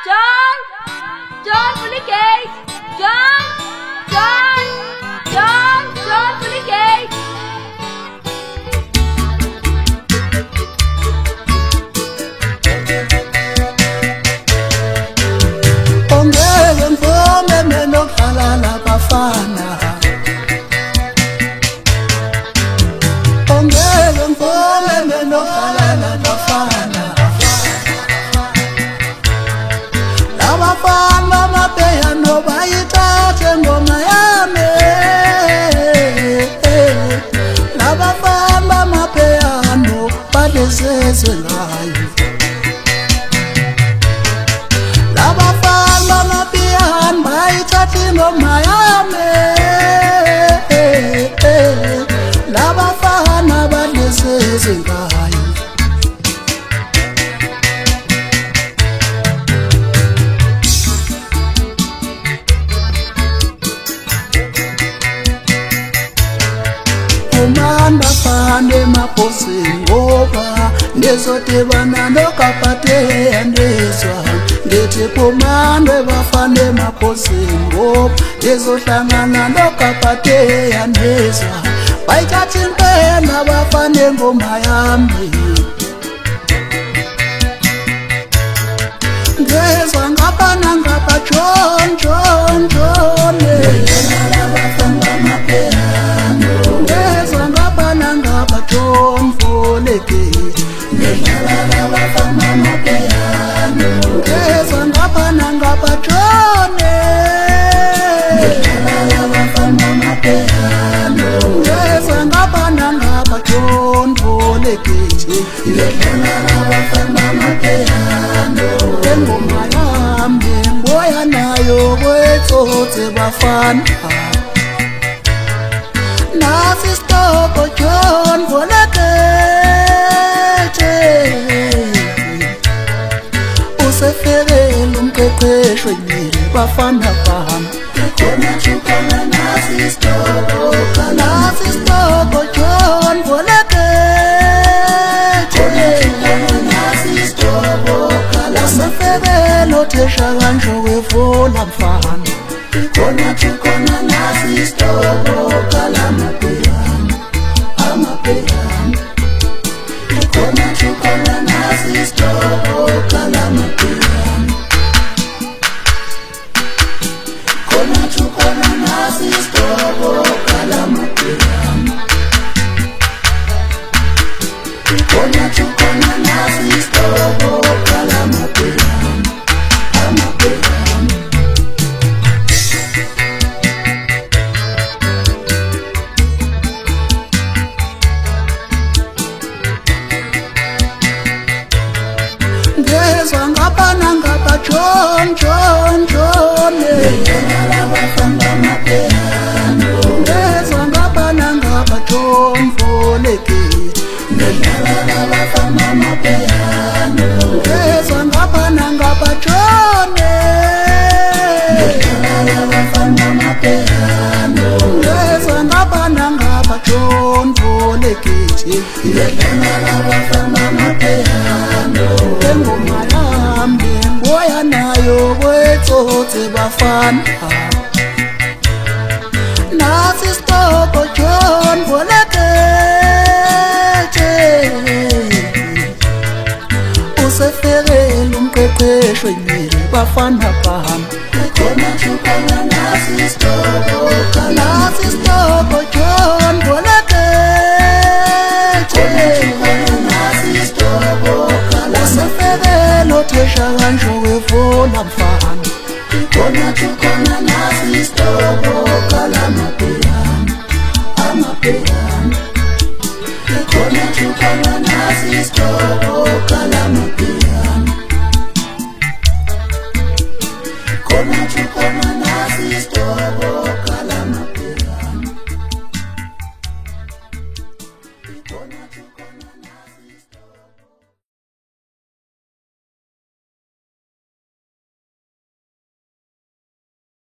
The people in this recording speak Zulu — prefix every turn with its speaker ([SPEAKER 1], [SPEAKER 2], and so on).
[SPEAKER 1] John Puligate, John Puligate.
[SPEAKER 2] Ongeke mvume mina ukudlala nabafana. Ongeke mvume mina ukudlala nabafana. Labafana bamapiyano bayithathe ngoma yami. Labafana bamapiyano badezeze ngayo. Labafana bamapiyano bayithathe ngoma yami. Labafana badezeze ngayo. Umanda fane maposi ngoba ndizodibana nokapate ndizwa ndithi kumandwe bafane maposi ngoba ndizohlangana nokapate ndizwa bayithatha impela bafane ngoma yami. Ngezwa ngapha nangapha John ngezwa ngapha nangapha John Puligate. Ngezwa ngapha nangapha John ngezwa ngapha nangapha John Puligate. Engoma yami mboya nayo kwetsotse bafana. Nasi stoko John Puligate. Usefelele umqeqesho nyiri bafana bami. Nasi stoko John Puligate. Usefelele othesha kanjo kwevula mfana. Nasi stoko kalamapiyano. Nasi stoko kalamapiyano. Nasi stoko kalamapiyano. Nasi stoko kalamapiyano. Ngezwa ngapha nangapha John ngezwa ngapha nangapha John Puligate. Ngezwa ngapha nangapha John ngezwa ngapha nangapha John Puligate. Engoma yami mboya nayo kwetsotse bafana. Nasi stoko John Puligate. Usefelele umqeqesho nyiri bafana bami. Nasi stoko John Puligate. Usefelele othesha kanjo kwevula mfana. Nasi stoko kalamapiyano. Nasi stoko kalamapiyano.